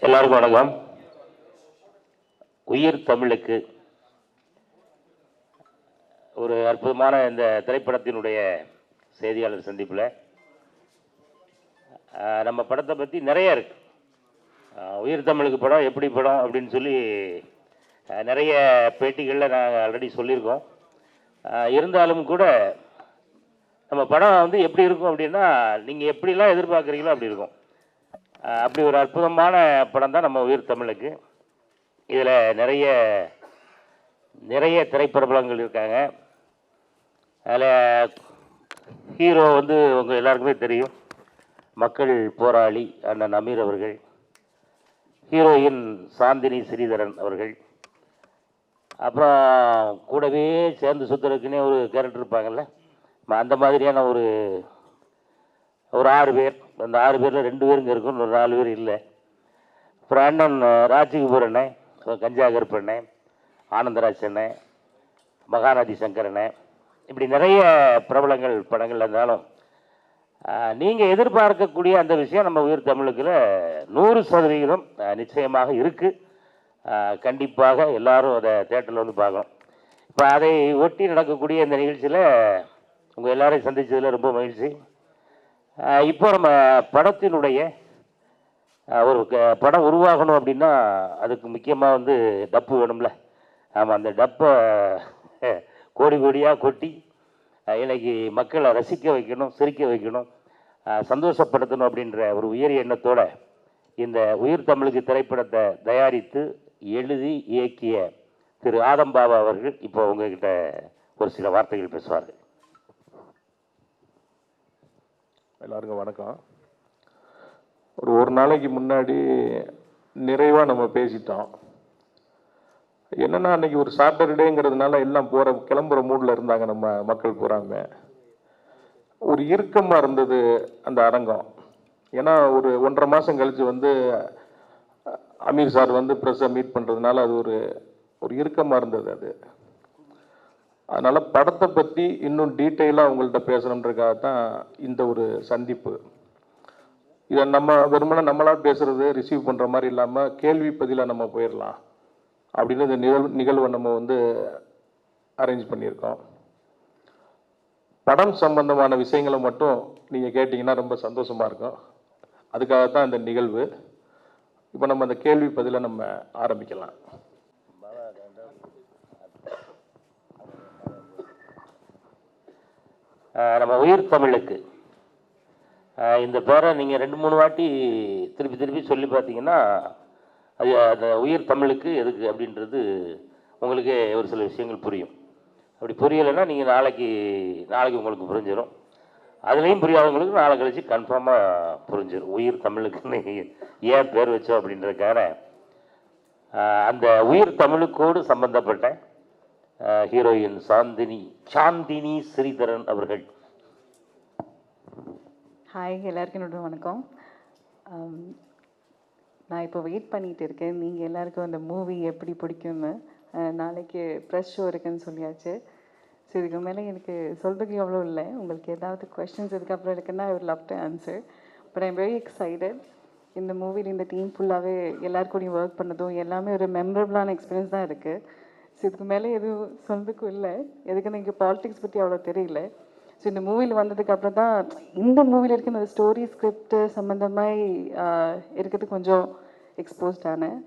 எல்லாருக்கும் வணக்கம். உயிர் தமிழுக்கு ஒரு அற்புதமான இந்த திரைப்படத்தினுடைய செய்தியாளர் சந்திப்பில் நம்ம படத்தை பற்றி நிறைய இருக்கு. உயிர் தமிழுக்கு படம் எப்படி படம் அப்படின்னு சொல்லி நிறைய பேட்டிகளில் நாங்கள் ஆல்ரெடி சொல்லியிருக்கோம். இருந்தாலும் கூட நம்ம படம் வந்து எப்படி இருக்கும் அப்படின்னா, நீங்கள் எப்படிலாம் எதிர்பார்க்குறீங்களோ அப்படி இருக்கும். அப்படி ஒரு அற்புதமான படம் தான் நம்ம உயிர் தமிழுக்கு. இதில் நிறைய திரைப்பிரபலங்கள் இருக்காங்க. அதில் ஹீரோ வந்து உங்கள் எல்லாருக்குமே தெரியும், மக்கள் போராளி அண்ணன் அமீர் அவர்கள். ஹீரோயின் சாந்தினி ஸ்ரீதரன் அவர்கள். அப்புறம் கூடவே சேர்ந்து சுற்றுறதுக்குன்னே ஒரு கேரக்டர் இருப்பாங்கள்ல, அந்த மாதிரியான ஒரு 6 பேர். அந்த 6 பேரில் 2 பேருங்க இருக்கும், ஒரு 4 பேர் இல்லை. அப்புறம் அண்ணன் ராஜ்குமார் அண்ணன், கஞ்சா கருப்பண்ணன், ஆனந்தராஜ் அண்ணன், மகாநதி சங்கரண்ணன், இப்படி நிறைய பிரபலங்கள் படங்கள் இருந்தாலும் நீங்கள் எதிர்பார்க்கக்கூடிய அந்த விஷயம் நம்ம உயிர் தமிழுக்குள்ள 100% நிச்சயமாக இருக்குது. கண்டிப்பாக எல்லாரும் அதை தேட்டரில் வந்து பார்க்கணும். இப்போ அதை ஒட்டி நடக்கக்கூடிய இந்த நிகழ்ச்சியில் உங்கள் எல்லாரையும் சந்தித்ததில் ரொம்ப மகிழ்ச்சி. இப்போ நம்ம படத்தினுடைய ஒரு படம் உருவாகணும் அப்படின்னா அதுக்கு முக்கியமாக வந்து டப்பு வேணும்ல. ஆமாம், அந்த டப்பை கோடி கோடியாக கொட்டி இன்னைக்கு மக்களை ரசிக்க வைக்கணும், சிரிக்க வைக்கணும், சந்தோஷப்படுத்தணும் அப்படின்ற ஒரு உயரிய எண்ணத்தோட இந்த உயிர் தமிழுக்கு திரைப்படத்தை தயாரித்து எழுதி இயக்கிய திரு ஆதம் பாபா அவர்கள் இப்போ உங்ககிட்ட ஒரு சில வார்த்தைகள் பேசுவார்கள். எல்லாருக்கும் வணக்கம். ஒரு நாளைக்கு முன்னாடி நிறைவாக நம்ம பேசிட்டோம். என்னன்னா, அன்னைக்கு ஒரு சாட்டர்டேங்கிறதுனால எல்லாம் கிளம்புற மூடில் இருந்தாங்க நம்ம மக்கள் பூராமே. ஒரு இறுக்கமாக இருந்தது அந்த அரங்கம். ஏன்னா ஒரு 1.5 மாதம் கழித்து வந்து அமீர் சார் வந்து ப்ரெஸ்ஸை மீட் பண்ணுறதுனால அது ஒரு இறுக்கமாக இருந்தது அது. அதனால் படத்தை பற்றி இன்னும் டீட்டெயிலாக அவங்கள்ட்ட பேசணுன்றதுக்காக தான் இந்த ஒரு சந்திப்பு. இதை நம்ம வெறுமனே நம்மளாக பேசுகிறது ரிசீவ் பண்ணுற மாதிரி இல்லாமல் கேள்வி பதிலாக நம்ம போயிடலாம் அப்படின்னு இந்த நிகழ்வை நம்ம வந்து அரேஞ்ச் பண்ணியிருக்கோம். படம் சம்பந்தமான விஷயங்களை மட்டும் நீங்கள் கேட்டிங்கன்னா ரொம்ப சந்தோஷமாக இருக்கும். அதுக்காக தான் இந்த நிகழ்வு. இப்போ நம்ம அந்த கேள்வி பதிலை நம்ம ஆரம்பிக்கலாம். நம்ம உயிர் தமிழுக்கு இந்த பேரை நீங்கள் 2-3 வாட்டி திருப்பி சொல்லி பார்த்தீங்கன்னா அது அந்த உயிர் தமிழுக்கு எதுக்கு அப்படின்றது உங்களுக்கே ஒரு சில விஷயங்கள் புரியும். அப்படி புரியலைன்னா நீங்கள் நாளைக்கு உங்களுக்கு புரிஞ்சிடும். அதுலேயும் புரியாதவங்களுக்கு நாளை கழிச்சு கன்ஃபார்மாக புரிஞ்சிடும். உயிர் தமிழுக்குன்னு ஏன் பேர் வச்சோம் அப்படின்றதுக்கான அந்த உயிர் தமிழுக்கோடு சம்பந்தப்பட்ட ஹீரோயின் சாந்தினி ஸ்ரீதரன் அவர்கள். ஹாய், எல்லாருக்கும் என்னோட வணக்கம். நான் இப்போ வெயிட் பண்ணிகிட்டு இருக்கேன் நீங்கள் எல்லாருக்கும் அந்த மூவி எப்படி பிடிக்கும்னு. நாளைக்கு ப்ரெஸ் ஷோ இருக்குன்னு சொல்லியாச்சு. ஸோ இதுக்கு மேலே எனக்கு சொல்கிறதுக்கு எவ்வளோ இல்லை. உங்களுக்கு ஏதாவது கொஸ்டின்ஸ் இதுக்கப்புறம் இருக்குன்னா I would love to answer. But I'm very excited. இந்த மூவியில் இந்த டீம் ஃபுல்லாகவே எல்லாருக்கூடையும் ஒர்க் பண்ணதும் எல்லாமே ஒரு மெமரபிளான எக்ஸ்பீரியன்ஸ் தான் இருக்குது. ஸோ இதுக்கு மேலே எதுவும் சொல்றதுக்கும் இல்லை. எதுக்குன்னு எனக்கு பாலிடிக்ஸ் பற்றி அவ்வளோ தெரியல. ஸோ இந்த மூவியில் வந்ததுக்கு அப்புறம் தான் இந்த மூவியில் இருக்க இந்த ஸ்டோரி ஸ்கிரிப்ட் சம்மந்தமாக இருக்கிறது கொஞ்சம் எக்ஸ்போஸ்ட் ஆனேன்.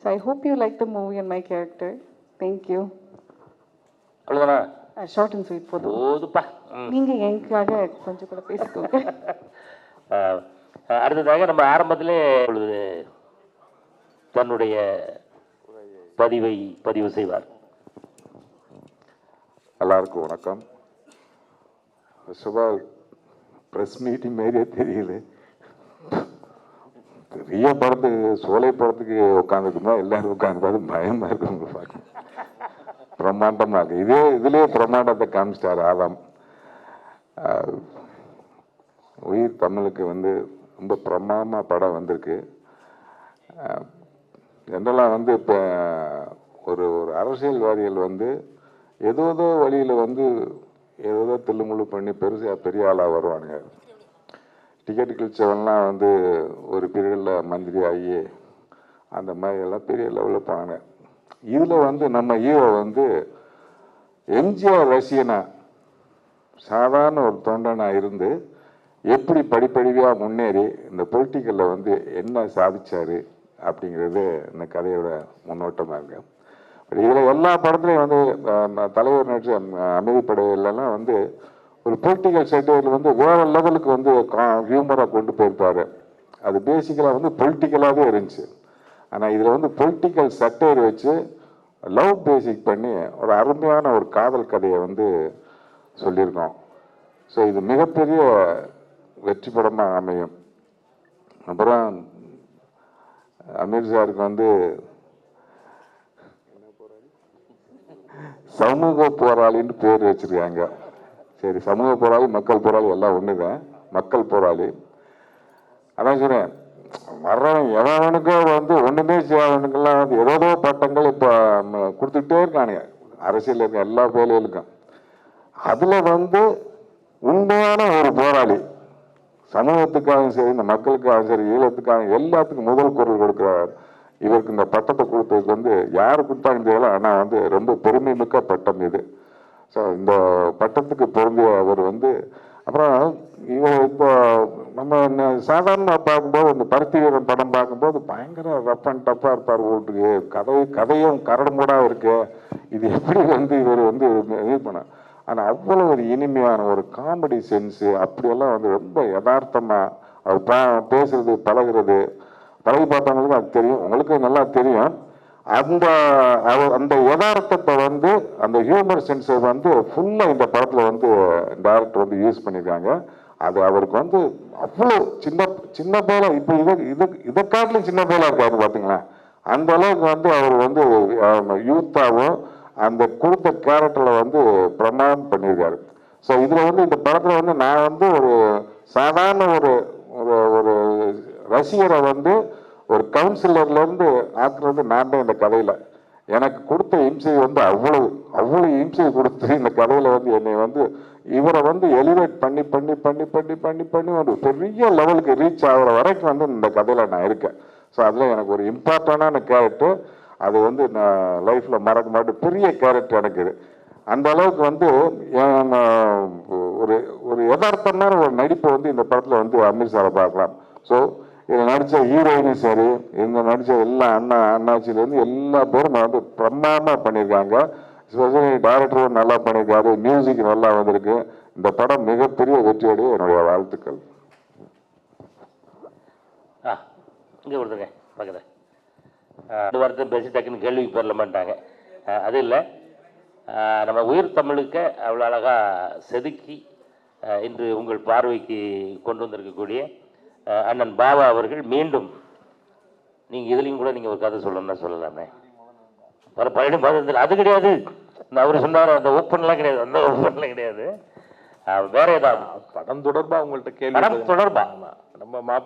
So I hope you like the movie and my character. Thank you. அவ்வளோதானா? ஷார்ட் அண்ட் ஸ்வீட் போதுப்பா. நீங்கள் எனக்காக கொஞ்சம் கூட பேசிக்கோங்க. அடுத்ததாக நம்ம ஆரம்பத்திலே தன்னுடைய பதிவு செய்வார். எல்லாருக்கும் வணக்கம். சுபால் ப்ரெஸ் மீட்டிங் மாரியே தெரியல. பெரிய படத்துக்கு சோலை படத்துக்கு உட்காந்துருக்குமா எல்லாரும் உட்காந்து பயமாக இருக்கு. பார்க்க பிரம்மாண்டமாக இதுலேயே பிரம்மாண்டத்தை காமிச்சிட்டார் ஆதாம். உயிர் தமிழுக்கு வந்து ரொம்ப பிரமாதமாக படம் வந்திருக்கு. ஜென்ரலாக வந்து இப்போ ஒரு அரசியல்வாதிகள் வந்து ஏதோ வழியில் வந்து ஏதோ தில்லுமுள்ளு பண்ணி பெரிய ஆளாக வருவானுங்க. டிக்கெட் கிழிச்சவன்லாம் வந்து ஒரு பீரியடில் மந்திரி ஆகி அந்த மாதிரி எல்லாம் பெரிய லெவலில் போனாங்க. இதில் வந்து நம்ம ஹீரோ வந்து எம்ஜிஆர் ரசிகனா சாதாரண ஒரு தொண்டனாக இருந்து எப்படி படிப்படியாக முன்னேறி இந்த பொலிட்டிக்கலில் வந்து என்ன சாதிச்சார் அப்படிங்கிறது இந்த கதையோட முன்னோட்டமாக இருக்கு. இதில் எல்லா படத்துலையும் வந்து தலைவர் நடிச்ச அமைதிப்படையிலலாம் வந்து ஒரு பொலிட்டிக்கல் செட்டில் வந்து வேறு லெவலுக்கு வந்து ஹியூமராக கொண்டு போயிருப்பார். அது பேசிக்கலாக வந்து பொலிட்டிக்கலாகவே இருந்துச்சு. ஆனால் இதில் வந்து பொலிட்டிக்கல் சட்டையர் வச்சு லவ் பேசிக் பண்ணி ஒரு அருமையான ஒரு காதல் கதையை வந்து சொல்லியிருக்கோம். ஸோ இது மிகப்பெரிய வெற்றி படமாக அமையும். அப்புறம் அமீர் சாருக்கு வந்து சமூக போராளின்னு பேர் வச்சிருக்காங்க. சரி, சமூக போராளி மக்கள் போராளி எல்லாம் ஒன்று தான். மக்கள் போராளி அதான் சொல்றேன். வர்றவன் எவனுக்கோ வந்து ஒன்றுமே செய்யாதவனுக்கெல்லாம் வந்து ஏதோ பட்டங்கள் இப்போ கொடுத்துக்கிட்டே இருக்கானுங்க அரசியல் இருக்க எல்லா வேலைகளுக்கும். அதில் வந்து உண்மையான ஒரு போராளி சமூகத்துக்காகவும் சரி, இந்த மக்களுக்காகவும் சரி, ஈழத்துக்காகவும் எல்லாத்துக்கும் முதல் குரல் கொடுக்குறார். இவருக்கு இந்த பட்டத்தை கொடுத்ததுக்கு வந்து யார் கொடுத்தாங்க தெரியல, ஆனால் வந்து ரொம்ப பெருமை மிக்க பட்டம் இது. ஸோ இந்த பட்டத்துக்கு பொருந்திய அவர் வந்து அப்புறம் இவர் இப்போ நம்ம சாதாரணமாக பார்க்கும்போது இந்த பருத்தி வீரன் படம் பார்க்கும்போது பயங்கர ரஃப் அண்ட் டஃப்பாக இருப்பார். ஓட்டுக்கு கதையும் கரடு மூடாக இருக்கு. இது எப்படி வந்து இவர் வந்து இது பண்ண, ஆனால் அவ்வளோ ஒரு இனிமையான ஒரு காமெடி சென்ஸு அப்படியெல்லாம் வந்து ரொம்ப யதார்த்தமாக அவர் பேசுறது பழகிறது பழகி பார்த்தவங்களுக்கு அது தெரியும், உங்களுக்கு நல்லா தெரியும். அந்த அந்த யதார்த்தத்தை வந்து அந்த ஹியூமர் சென்ஸை வந்து ஃபுல்லாக இந்த படத்தில் வந்து டைரக்டர் வந்து யூஸ் பண்ணியிருக்காங்க. அது அவருக்கு வந்து அவ்வளோ சின்ன போல இப்போ இதை காட்டிலும் சின்ன போல இருக்காரு பார்த்தீங்களா. அந்த அளவுக்கு வந்து அவர் வந்து யூத்தாகவும் அந்த கொடுத்த கேரக்டரில் வந்து பிரமாதம் பண்ணியிருக்காரு. ஸோ இதில் வந்து இந்த படத்தில் வந்து நான் வந்து ஒரு சாதாரண ஒரு ஒரு ரசிகரை வந்து ஒரு கவுன்சிலர்லேருந்து ஆக்குறது நான் தான் இந்த கதையில். எனக்கு கொடுத்த இம்சை வந்து அவ்வளோ இம்சை கொடுத்து இந்த கதையில் வந்து என்னை வந்து இவரை வந்து எலிவேட் பண்ணி பண்ணி பண்ணி பண்ணி பண்ணி பண்ணி ஒரு பெரிய லெவலுக்கு ரீச் ஆகிற வரைக்கும் வந்து இந்த கதையில் நான் இருக்கேன். ஸோ அதில் எனக்கு ஒரு இம்பார்ட்டண்டான கேரக்டர். அது வந்து நான் லைஃப்பில் மறக்க மாட்டேன். பெரிய கேரக்டர் எனக்கு இது. அந்த அளவுக்கு வந்து ஒரு ஒரு யதார்த்தமான ஒரு நடிப்பை வந்து இந்த படத்தில் வந்து அமீர் சாரை பார்க்கலாம். ஸோ இதில் நடித்த ஹீரோயினும் சரி, இந்த நடித்த எல்லா அண்ணாச்சிலேருந்து எல்லா பேரும் வந்து பிரமாதமாக பண்ணியிருக்காங்க. ஸ்பெஷலி டைரக்டரும் நல்லா பண்ணியிருக்காரு, மியூசிக் நல்லா வந்திருக்கு. இந்த படம் மிகப்பெரிய வெற்றியடைய என்னுடைய வாழ்த்துக்கள். இங்கே கொடுத்துருங்க பக்கத்தில். 2 வாரத்தை பேசி டக்குன்னு கேள்விக்கு பெறல மாட்டாங்க. அது இல்லை, நம்ம உயிர் தமிழுக்கு அவ்வளோ அழகாக செதுக்கி இன்று உங்கள் பார்வைக்கு கொண்டு வந்திருக்கக்கூடிய அண்ணன் பாபா அவர்கள் மீண்டும் நீங்கள் இதுலேயும் கூட நீங்கள் ஒரு கதை சொல்லணும்னா சொல்லலாமே. வர பழைய பார்த்து அது கிடையாது, அவர் சொன்னார் அந்த ஓப்பன்லாம் கிடையாது, அந்த ஓப்பன்லாம் கிடையாது. வேற ஏதாவது படம் தொடர்பா உங்கள்கிட்ட கேள்வி? படம் தொடர்பா நம்ம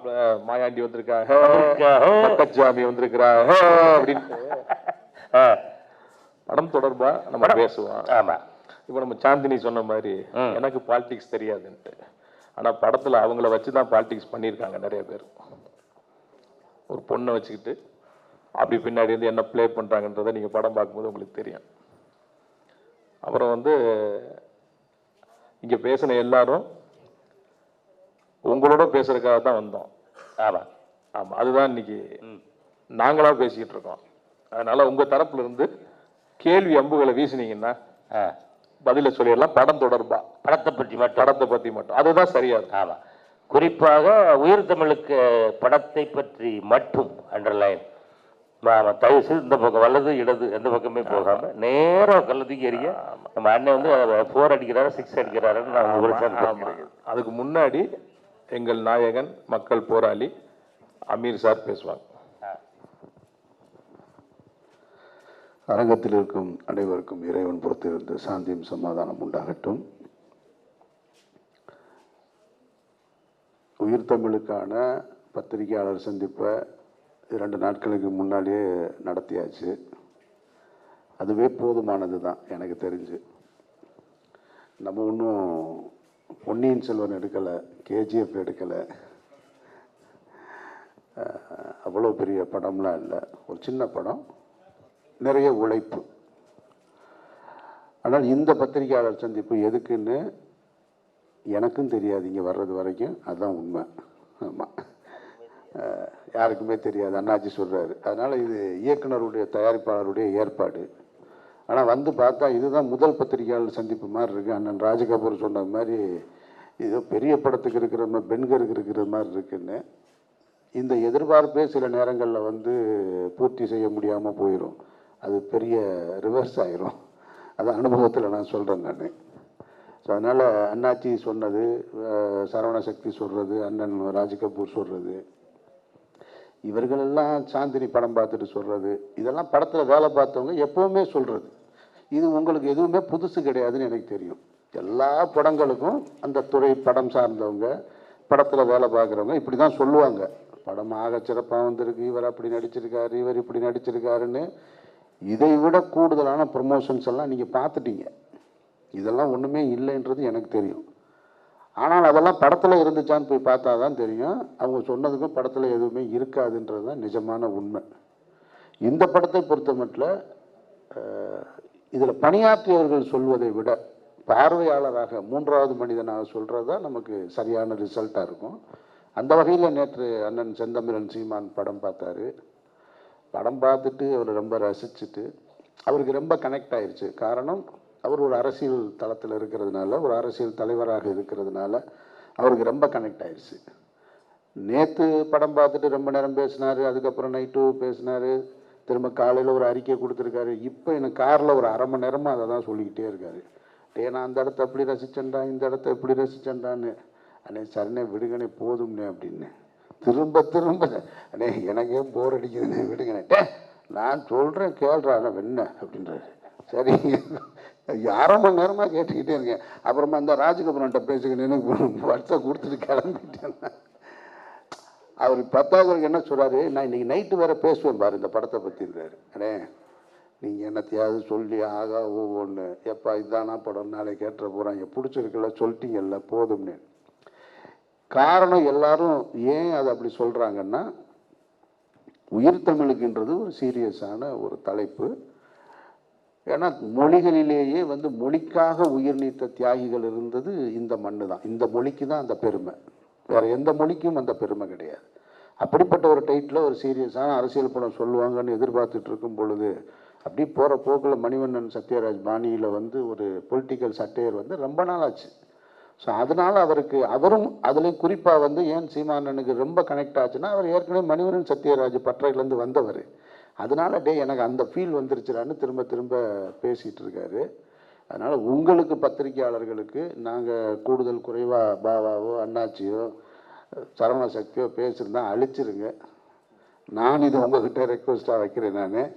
மாயாண்டி வந்திருக்காங்க, பக்கச்சாமி வந்திருக்கிறாங்க அப்படின்னு படம் தொடர்பா நம்ம பேசுவோம். ஆமா, இப்போ நம்ம சாந்தினி சொன்ன மாதிரி எனக்கு பாலிடிக்ஸ் தெரியாதுன்ட்டு, ஆனால் படத்தில் அவங்கள வச்சு தான் பாலிடிக்ஸ் பண்ணியிருக்காங்க நிறைய பேர். ஒரு பொண்ணை வச்சுக்கிட்டு அப்படி பின்னாடி வந்து என்ன ப்ளே பண்ணுறாங்கன்றதை நீங்கள் படம் பார்க்கும்போது உங்களுக்கு தெரியும். அப்புறம் வந்து இங்கே பேசின எல்லாரும் உங்களோட பேசுறதுக்காக தான் வந்தோம். ஆமாம் ஆமாம், அதுதான் இன்னைக்கு நாங்களாக பேசிக்கிட்டு இருக்கோம். அதனால் உங்கள் தரப்புல இருந்து கேள்வி அம்புகளை வீசினீங்கன்னா பதில சொல்லிடலாம். படம் தொடர்பா படத்தை பற்றி மட்டும் அதுதான் சரியா இருக்கும். ஆமாம், குறிப்பாக உயிர் தமிழுக்கு படத்தை பற்றி மட்டும் அண்டர்லைன். தயவு செய்து இந்த பக்கம் வலது இடது எந்த பக்கமே போகாம நேராக கல்லத்துக்கு எரிய நம்ம அண்ணன் வந்து 4 அடிக்கிறாரு 6 அடிக்கிறாருன்னு நான் அதுக்கு முன்னாடி எங்கள் நாயகன் மக்கள் போராளி அமீர் சார் பேசுவாங்க. அரங்கத்தில் இருக்கும் அனைவருக்கும் இறைவன் பொறுத்திருந்து சாந்தியும் சமாதானம் உண்டாகட்டும். உயிர் தமிழுக்கான பத்திரிகையாளர் சந்திப்பை 2 நாட்களுக்கு முன்னாடியே நடத்தியாச்சு. அதுவே போதுமானது தான் எனக்கு தெரிஞ்சு. நம்ம ஒன்றும் பொன்னியின் செல்வன் எடுக்கலை, கேஜிஎஃப் எடுக்கலை. அவ்வளோ பெரிய படம்லாம் இல்லை, ஒரு சின்ன படம், நிறைய உழைப்பு. ஆனால் இந்த பத்திரிகையாளர் சந்திப்பு எதுக்குன்னு எனக்கும் தெரியாது இங்கே வர்றது வரைக்கும், அதுதான் உண்மை. ஆமாம், யாருக்குமே தெரியாது, அண்ணாச்சி சொல்கிறாரு. அதனால் இது இயக்குனருடைய தயாரிப்பாளருடைய ஏற்பாடு. ஆனால் வந்து பார்த்தா இதுதான் முதல் பத்திரிகையாளர் சந்திப்பு மாதிரி இருக்குது. அண்ணன் ராஜகபூர் சொன்ன மாதிரி இது பெரிய படத்துக்கு இருக்கிற மாதிரி பெண்கருக்கு இருக்கிற மாதிரி இருக்குன்னு. இந்த எதிர்பார்ப்பே சில நேரங்களில் வந்து பூர்த்தி செய்ய முடியாமல் போயிடும், அது பெரிய ரிவர்ஸ் ஆயிரும். அது அனுபவத்தில் நான் சொல்கிறேன் நான். ஸோ அதனால் அண்ணாச்சி சொன்னது, சரவண சக்தி சொல்கிறது, அண்ணன் ராஜகபூர் சொல்கிறது, இவர்களெல்லாம் சாந்தினி படம் பார்த்துட்டு சொல்கிறது, இதெல்லாம் படத்தில் வேலை பார்த்தவங்க எப்போவுமே சொல்கிறது. இது உங்களுக்கு எதுவுமே புதுசு கிடையாதுன்னு எனக்கு தெரியும். எல்லா படங்களுக்கும் அந்த துறை படம் சார்ந்தவங்க, படத்தில் வேலை பார்க்குறவங்க இப்படி தான் சொல்லுவாங்க. படம் ஆக சிறப்பாக வந்திருக்கு, இவர் அப்படி நடிச்சிருக்காரு, இவர் இப்படி நடிச்சிருக்காருன்னு. இதை விட கூடுதலான ப்ரமோஷன்ஸ் எல்லாம் நீங்கள் பார்த்துட்டீங்க. இதெல்லாம் ஒன்றுமே இல்லைன்றது எனக்கு தெரியும். ஆனால் அதெல்லாம் படத்தில் இருந்துச்சான்னு போய் பார்த்தா தான் தெரியும். அவங்க சொன்னதுக்கும் படத்தில் எதுவுமே இருக்காதுன்றது தான் நிஜமான உண்மை. இந்த படத்தை பொறுத்த மட்டும் இதில் பணியாற்றியவர்கள் சொல்வதை விட பார்வையாளராக மூன்றாவது மனிதனாக சொல்கிறது தான் நமக்கு சரியான ரிசல்ட்டாக இருக்கும். அந்த வகையில் நேற்று அண்ணன் செந்தமிழன் சீமான் படம் பார்த்தாரு. படம் பார்த்துட்டு அவர் ரொம்ப ரசிச்சுட்டு அவருக்கு ரொம்ப கனெக்ட் ஆயிடுச்சு. காரணம், அவர் ஒரு அரசியல் தளத்தில் இருக்கிறதுனால, ஒரு அரசியல் தலைவராக இருக்கிறதுனால அவருக்கு ரொம்ப கனெக்ட் ஆயிடுச்சு. நேற்று படம் பார்த்துட்டு ரொம்ப நேரம் பேசினார், அதுக்கப்புறம் நைட்டு பேசினார், திரும்ப காலையில் ஒரு அறிக்கை கொடுத்துருக்காரு. இப்போ எனக்கு காரில் ஒரு அரை மணி நேரமாக அதை தான் சொல்லிக்கிட்டே இருக்காரு. நான் அந்த இடத்த அப்படி ரசிச்சேன்டா, இந்த இடத்த எப்படி ரசிச்சேன்டான்னு. அண்ணே சரிண்ணே விடுங்கண்ணே போதும்னே அப்படின்னு திரும்ப திரும்ப, அண்ணே எனக்கே போர் அடிக்குதுண்ணே விடுங்கண்ணே, நான் சொல்கிறேன் கேள்றா என்ன அப்படின்றாரு. சரி, அரை மணி நேரமாக கேட்டுக்கிட்டே இருக்கேன். அப்புறமா அந்த ராஜகபுரன்ட்ட பேசுகிறேன்னு வருஷம் கொடுத்துட்டு கிளம்பிட்டேன். அவர் 10வது என்ன சொல்கிறாரு, நான் இன்றைக்கி நைட்டு வேறு பேசுவேன் பாரு இந்த படத்தை பற்றிருக்காரு. அண்ணே நீங்கள் என்னத்தையாவது சொல்லி ஆகா ஒவ்வொன்று எப்பா இதானா படம் நாளை கேட்டுற போகிறாங்க, பிடிச்சிருக்குல்ல சொல்லிட்டீங்கல்ல போதும்னு. காரணம் எல்லாரும் ஏன் அதை அப்படி சொல்கிறாங்கன்னா, உயிர் தமிழுக்குன்றது ஒரு சீரியஸான ஒரு தலைப்பு. ஏன்னா மொழிகளிலேயே வந்து மொழிக்காக உயிர் நீத்த தியாகிகள் இருந்தது இந்த மண்ணு தான். இந்த மொழிக்கு தான் அந்த பெருமை, வேறு எந்த மொழிக்கும் அந்த பெருமை கிடையாது. அப்படிப்பட்ட ஒரு டைட்டில் ஒரு சீரியஸான அரசியல் படம் சொல்லுவாங்கன்னு எதிர்பார்த்துட்டு இருக்கும் பொழுது, அப்படி போகிற போக்கில் மணிவண்ணன் சத்யராஜ் பாணியில் வந்து ஒரு பொலிட்டிக்கல் சட்டையர் வந்து ரொம்ப நாள் ஆச்சு. ஸோ அதனால் அவரும் அதுலேயும் குறிப்பாக வந்து ஏன் சீமானனுக்கு ரொம்ப கனெக்ட் ஆச்சுன்னா, அவர் ஏற்கனவே மணிவண்ணன் சத்யராஜ் பற்றையிலேருந்து வந்தவர். அதனால் எனக்கு அந்த ஃபீல் வந்துருச்சுடான்னு திரும்ப திரும்ப பேசிகிட்டு இருக்காரு. அதனால் உங்களுக்கு பத்திரிகையாளர்களுக்கு நாங்கள் கூடுதல் குறைவாக பாவாவோ அண்ணாச்சியோ சரவண சக்தியோ பேசியிருந்தா அழிச்சிருங்க. நான் இது உங்ககிட்ட ரெக்வஸ்ட்டாக வைக்கிறேன். நான்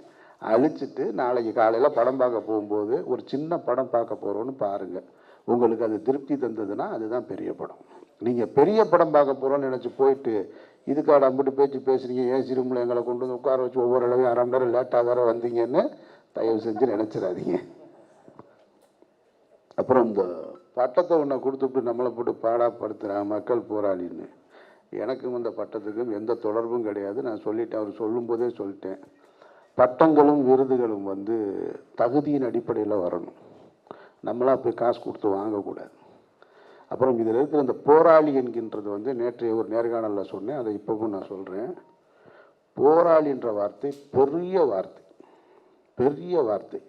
அழிச்சிட்டு நாளைக்கு காலையில் படம் பார்க்க போகும்போது ஒரு சின்ன படம் பார்க்க போகிறோன்னு பாருங்கள். உங்களுக்கு அது திருப்தி தந்ததுன்னா அதுதான் பெரிய படம். நீங்கள் பெரிய படம் பார்க்க போகிறோன்னு நினச்சி போயிட்டு இதுக்காக அம்பிட்டு பேச்சு பேசுகிறீங்க, ஏசி ரூமில் எங்களை கொண்டு வந்து உட்கார வச்சு ஒவ்வொரு அளவையும் அரை மணி நேரம் லேட்டாக வேறு வந்தீங்கன்னு தயவு செஞ்சு நினச்சிடாதீங்க. அப்புறம் இந்த பட்டத்தை ஒன்றை கொடுத்துட்டு நம்மளை போட்டு பாடாப்படுத்துகிறான் மக்கள் போராளின்னு. எனக்கும் இந்த பட்டத்துக்கும் எந்த தொடர்பும் கிடையாது. நான் சொல்லிட்டேன், அவர் சொல்லும்போதே சொல்லிட்டேன். பட்டங்களும் விருதுகளும் வந்து தகுதியின் அடிப்படையில் வரணும், நம்மளாக போய் காசு கொடுத்து வாங்கக்கூடாது. அப்புறம் இதில் இருக்கிற இந்த போராளி என்கின்றது வந்து நேற்றைய ஒரு நேர்காணலில் சொன்னேன், அதை இப்போவும் நான் சொல்கிறேன். போராளின்ற வார்த்தை பெரிய வார்த்தை, பெரிய வார்த்தை.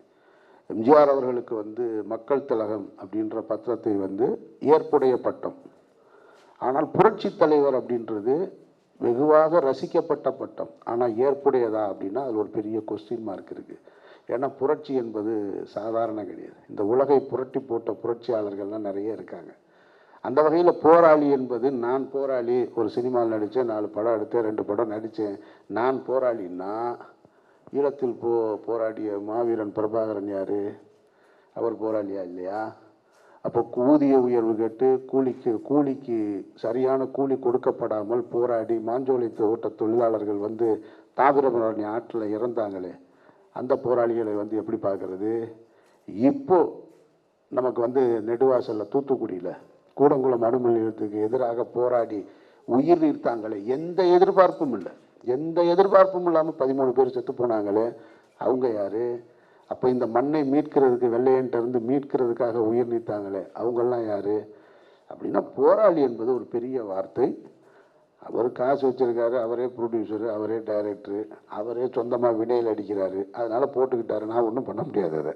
எம்ஜிஆர் அவர்களுக்கு வந்து மக்கள் திலகம் அப்படின்ற பத்திரத்தை வந்து ஏற்புடைய பட்டம். ஆனால் புரட்சி தலைவர் அப்படின்றது வெகுவாக ரசிக்கப்பட்ட பட்டம். ஆனால் ஏற்புடையதா அப்படின்னா அதில் ஒரு பெரிய கொஸ்டின் மார்க் இருக்குது. ஏன்னா புரட்சி என்பது சாதாரண கிடையாது. இந்த உலகை புரட்டி போட்ட புரட்சியாளர்கள்லாம் நிறைய இருக்காங்க. அந்த வகையில் போராளி என்பது, நான் போராளி, ஒரு சினிமாவில் நடித்தேன், 4 படம் எடுத்தேன், 2 படம் நடித்தேன், நான் போராளின்னா ஈழத்தில் போராடிய மாவீரன் பிரபாகரன் யார்? அவர் போராளியா இல்லையா? அப்போ ஊதிய உயர்வு கேட்டு கூலிக்கு சரியான கூலி கொடுக்கப்படாமல் போராடி மாஞ்சோலை ஓட்ட தொழிலாளர்கள் வந்து தாமிரபரணி ஆற்றில் இறந்தாங்களே, அந்த போராளிகளை வந்து எப்படி பார்க்குறது? இப்போ நமக்கு வந்து நெடுவாசலில் தூத்துக்குடியில் கூடங்குளம் அணுமின் நிலையத்துக்கு எதிராக போராடி உயிர் நீர்த்தாங்களே, எந்த எதிர்பார்ப்பும் இல்லை, எந்த எதிர்பார்ப்பும் இல்லாமல் 13 பேர் செத்து போனாங்களே, அவங்க யார்? அப்போ இந்த மண்ணை மீட்கிறதுக்கு, வெள்ளையன்ட்ட இருந்து மீட்கிறதுக்காக உயிர் நீத்தாங்களே, அவங்கெல்லாம் யார்? அப்படின்னா போராளி என்பது ஒரு பெரிய வார்த்தை. அவர் காசு வச்சுருக்காரு, அவரே ப்ரொடியூசரு, அவரே டைரக்டரு, அவரே சொந்தமாக வினையில் அடிக்கிறாரு, அதனால் போட்டுக்கிட்டாரு. நான் ஒன்றும் பண்ண முடியாது அதை.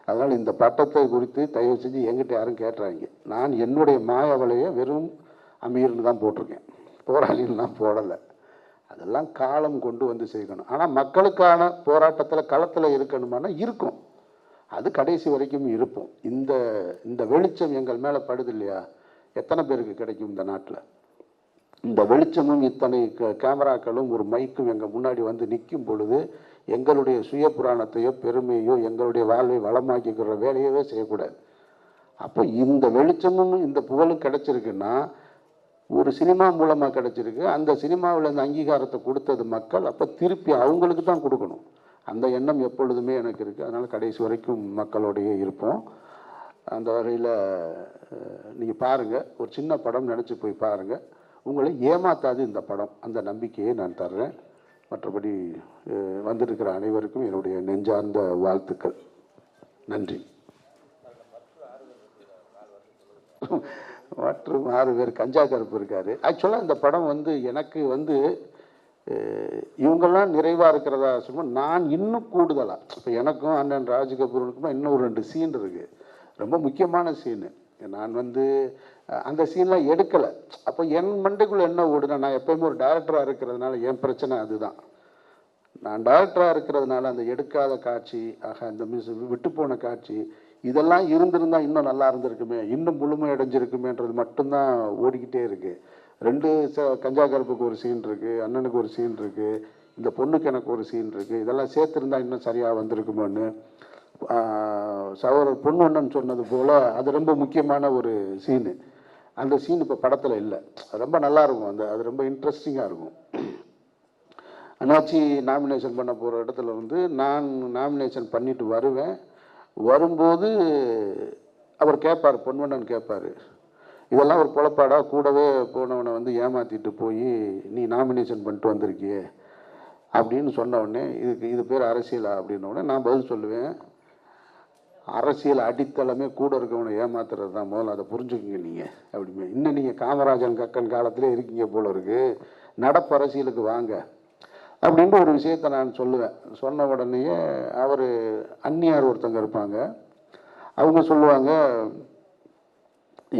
அதனால் இந்த பட்டத்தை குறித்து தயவு செஞ்சு என்கிட்ட யாரும் கேட்டுறாங்க. நான் என்னுடைய மாயவலையை வெறும் அமீர்னு தான் போட்டிருக்கேன், போராளின்னு தான் போடலை. அதெல்லாம் காலம் கொண்டு வந்து செய்யணும். ஆனால் மக்களுக்கான போராட்டத்தில் களத்தில் இருக்கணுமானா இருக்கும், அது கடைசி வரைக்கும் இருப்போம். இந்த இந்த வெளிச்சம் எங்கள் மேலே படுது இல்லையா, எத்தனை பேருக்கு கிடைக்கும் இந்த நாட்டில்? இந்த வெளிச்சமும் இத்தனை கேமராக்களும் ஒரு மைக்கும் எங்கள் முன்னாடி வந்து நிற்கும் பொழுது எங்களுடைய சுய புராணத்தையோ பெருமையோ எங்களுடைய வாழ்வை வளமாக்கிக்கிற வேலையவே செய்யக்கூடாது. அப்போ இந்த வெளிச்சமும் இந்த புகழும் கிடைச்சிருக்குன்னா ஒரு சினிமா மூலமாக கிடைச்சிருக்கு. அந்த சினிமாவில் இந்த அங்கீகாரத்தை கொடுத்தது மக்கள், அப்போ திருப்பி அவங்களுக்கு தான் கொடுக்கணும். அந்த எண்ணம் எப்பொழுதுமே எனக்கு இருக்குது. அதனால் கடைசி வரைக்கும் மக்களோடையே இருப்போம். அந்த வகையில் நீங்கள் பாருங்கள், ஒரு சின்ன படம் நினச்சி போய் பாருங்கள், உங்களை ஏமாத்தாது இந்த படம், அந்த நம்பிக்கையை நான் தர்றேன். மற்றபடி வந்திருக்கிற அனைவருக்கும் என்னுடைய நெஞ்சார்ந்த வாழ்த்துக்கள். நன்றி. மற்றும் 6 பேர் கஞ்சா கருப்பு இருக்கார். ஆக்சுவலாக இந்த படம் வந்து எனக்கு வந்து இவங்கெல்லாம் நிறைவாக இருக்கிறதா சொல்லுவோம். நான் இன்னும் கூடுதலாக இப்போ எனக்கும் அண்ணன் ராஜ்கபூருக்குமா இன்னும் ஒரு 2 சீன் இருக்குது, ரொம்ப முக்கியமான சீனு. நான் வந்து அந்த சீன்லாம் எடுக்கலை. அப்போ என் மண்டைக்குள்ளே என்ன ஓடுனா, நான் எப்போயுமே ஒரு டைரக்டராக இருக்கிறதுனால என் பிரச்சனை அதுதான். நான் டைரக்டராக இருக்கிறதுனால அந்த எடுக்காத காட்சி, அந்த விட்டுப்போன காட்சி, இதெல்லாம் இருந்திருந்தால் இன்னும் நல்லா இருந்திருக்குமே, இன்னும் முழுமையடைஞ்சிருக்குமேன்றது மட்டும்தான் ஓடிக்கிட்டே இருக்குது. 2 கஞ்சா கருப்புக்கு ஒரு சீன் இருக்குது, அண்ணனுக்கு ஒரு சீன் இருக்குது, இந்த பொண்ணுக்கு எனக்கு ஒரு சீன் இருக்குது. இதெல்லாம் சேர்த்துருந்தா இன்னும் சரியாக வந்திருக்குமோன்னு சகோதரர் பொன்வண்ணன் சொன்னது போல் அது ரொம்ப முக்கியமான ஒரு சீனு. அந்த சீன் இப்போ படத்தில் இல்லை, ரொம்ப நல்லாயிருக்கும். அது ரொம்ப இன்ட்ரெஸ்டிங்காக இருக்கும். அண்ணாச்சி நாமினேஷன் பண்ண போகிற இடத்துல வந்து நான் நாமினேஷன் பண்ணிட்டு வரும்போது அவர் கேட்பார், பொன்வண்ணன் கேட்பார், இதெல்லாம் ஒரு பொழப்பாடா, கூடவே போனவனை வந்து ஏமாற்றிட்டு போய் நீ நாமினேஷன் பண்ணிட்டு வந்திருக்கியே அப்படின்னு சொன்ன உடனே, இது பேர் அரசியலா அப்படின்னோடனே நான் பதில் சொல்லுவேன், அரசியல் அடித்தளமே கூட இருக்கவனை ஏமாத்துறது தான், முதல்ல அதை புரிஞ்சுக்குங்க நீங்கள் அப்படிமே. இன்னும் நீங்கள் காமராஜன் கக்கன் காலத்திலே இருக்கீங்க போல இருக்குது, நடப்பு அரசியலுக்கு வாங்க அப்படின்ற ஒரு விஷயத்தை நான் சொல்லுவேன். சொன்ன உடனேயே அவர் அந்நியார் ஒருத்தங்க இருப்பாங்க, அவங்க சொல்லுவாங்க,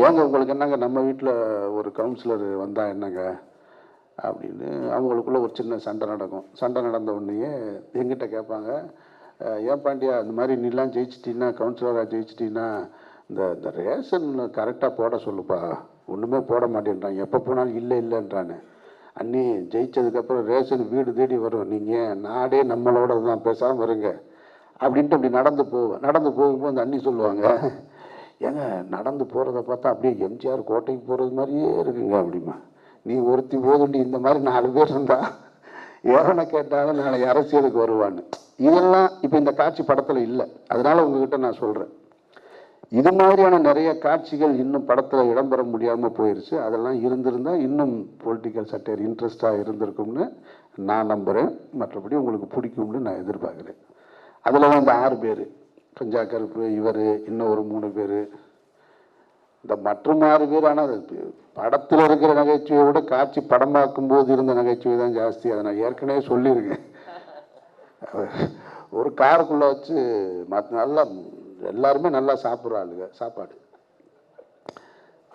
ஏங்க உங்களுக்கு என்னங்க நம்ம வீட்டில் ஒரு கவுன்சிலர் வந்தால் என்னங்க அப்படின்னு. அவங்களுக்குள்ள ஒரு சின்ன சண்டை நடக்கும். சண்டை நடந்த உடனேயே எங்கிட்ட கேட்பாங்க, ஏன் பாண்டியா இந்த மாதிரி நீலாம் ஜெயிச்சிட்டின்னா, கவுன்சிலராக ஜெயிச்சிட்டின்னா இந்த ரேஷன் கரெக்டாக போட சொல்லுப்பா, ஒன்றுமே போட மாட்டேன்றான், எப்போ போனாலும் இல்லைன்றானே, அண்ணி ஜெயிச்சதுக்கப்புறம் ரேஷன் வீடு தேடி வரும், நீங்கள் நாடே நம்மளோட தான், பேசாமல் வருங்க அப்படின்ட்டு அப்படி நடந்து போகும்போது அந்த அண்ணி சொல்லுவாங்க, ஏங்க நடந்து போகிறத பார்த்தா அப்படியே எம்ஜிஆர் கோட்டைக்கு போகிறது மாதிரியே இருக்குங்க அப்படிமா. நீ ஒருத்தி போதுண்டி, இந்த மாதிரி 4 பேர் இருந்தா எவனை கேட்டாலும் நாளைக்கு அரசியலுக்கு வருவான்னு. இதெல்லாம் இப்போ இந்த காட்சி படத்தில் இல்லை, அதனால உங்ககிட்ட நான் சொல்கிறேன். இது மாதிரியான நிறைய காட்சிகள் இன்னும் படத்தில் இடம்பெற முடியாமல் போயிடுச்சு. அதெல்லாம் இருந்திருந்தால் இன்னும் பொலிட்டிக்கல் சட்டையர் இன்ட்ரெஸ்டாக இருந்திருக்கும்னு நான் நம்புகிறேன். மற்றபடி உங்களுக்கு பிடிக்கும்னு நான் எதிர்பார்க்குறேன். அதில் தான் இந்த 6 பேர், கஞ்சா கருப்பு, இவர், இன்னும் ஒரு 3 பேர், இந்த மற்றும் 6 பேர். ஆனால் படத்தில் இருக்கிற நகைச்சுவையை விட காட்சி படமாக்கும் போது இருந்த நகைச்சுவை தான் ஜாஸ்தி. அதை நான் ஏற்கனவே சொல்லியிருக்கேன். ஒரு காருக்குள்ளே வச்சு நல்லா எல்லாருமே நல்லா சாப்பிட்ற ஆளுங்க, சாப்பாடு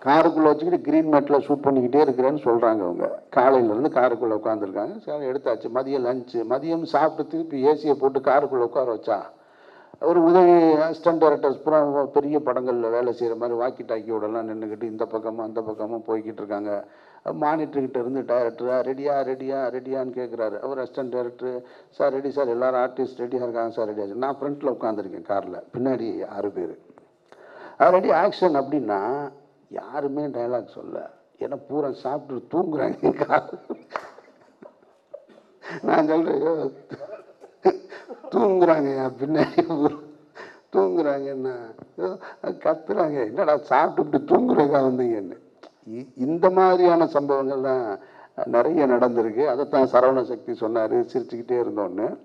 காருக்குள்ளே வச்சுக்கிட்டு க்ரீன் மேட்டில் ஷூட் பண்ணிக்கிட்டே இருக்கிறேன்னு சொல்கிறாங்க. அவங்க காலையிலேருந்து காருக்குள்ளே உட்காந்துருக்காங்க. சரி எடுத்தாச்சு, மதியம் லஞ்சு, மதியம் சாப்பிட்டு திருப்பி ஏசியை போட்டு காருக்குள்ளே உட்கார வச்சா ஒரு உதவி அசிஸ்டன்ட் டைரக்டர்ஸ் பூரா பெரிய படங்களில் வேலை செய்கிற மாதிரி வாக்கி டாக்கியோடலாம் நின்றுக்கிட்டு இந்த பக்கமும் அந்த பக்கமும் போய்கிட்டு இருக்காங்க. மானிட்டர்கிட்ட இருந்து டைரக்டரா ரெடியான்னு கேட்குறாரு. அவர் assistant director, sir ready sir, எல்லோரும் ஆர்டிஸ்ட் ரெடியாக இருக்காங்க சார், ரெடியாக. நான் ஃப்ரண்ட்டில் உட்காந்துருக்கேன் காரில், பின்னாடி 6 பேர். ரெடி ஆக்ஷன் அப்படின்னா யாருமே டைலாக் சொல்ல, ஏன்னா பூரா சாப்பிட்டு தூங்குறாங்க கார். நான் சொல்கிறேன், தூங்குறாங்க பின்னாடி தூங்குறாங்கன்னா கத்துறாங்க, என்னடா சாப்பிட்டு தூங்குறதுக்காக வந்தீங்கன்னு. இந்த மாதிரியான சம்பவங்கள் தான் நிறைய நடந்திருக்கு. அதைத்தான் சரவண சக்தி சொன்னார், சிரிச்சுக்கிட்டே இருந்தோன்னு.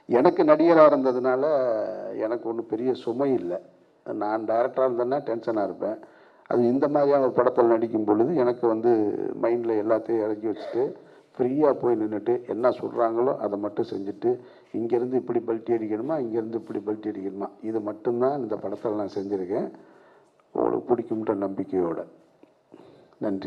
எனக்கு நடிகராக இருந்ததுனால எனக்கு ஒன்றும் பெரிய சுமை இல்லை. நான் டைரக்டராக இருந்தேன்னா டென்ஷனாக இருப்பேன். அது இந்த மாதிரியான ஒரு படத்தில் நடிக்கும் பொழுது எனக்கு வந்து மைண்டில் எல்லாத்தையும் இறக்கி வச்சுட்டு ஃப்ரீயாக போய் நின்றுட்டு என்ன சொல்கிறாங்களோ அதை மட்டும் செஞ்சுட்டு, இங்கேருந்து இப்படி பல்ட்டி அடிக்கணுமா, இங்கேருந்து இப்படி பல்ட்டி அடிக்கணுமா, இது மட்டும்தான் இந்த படத்தில் நான் செஞ்சுருக்கேன். உங்களுக்கு பிடிக்கும்ன்ற நம்பிக்கையோடு. நன்றி.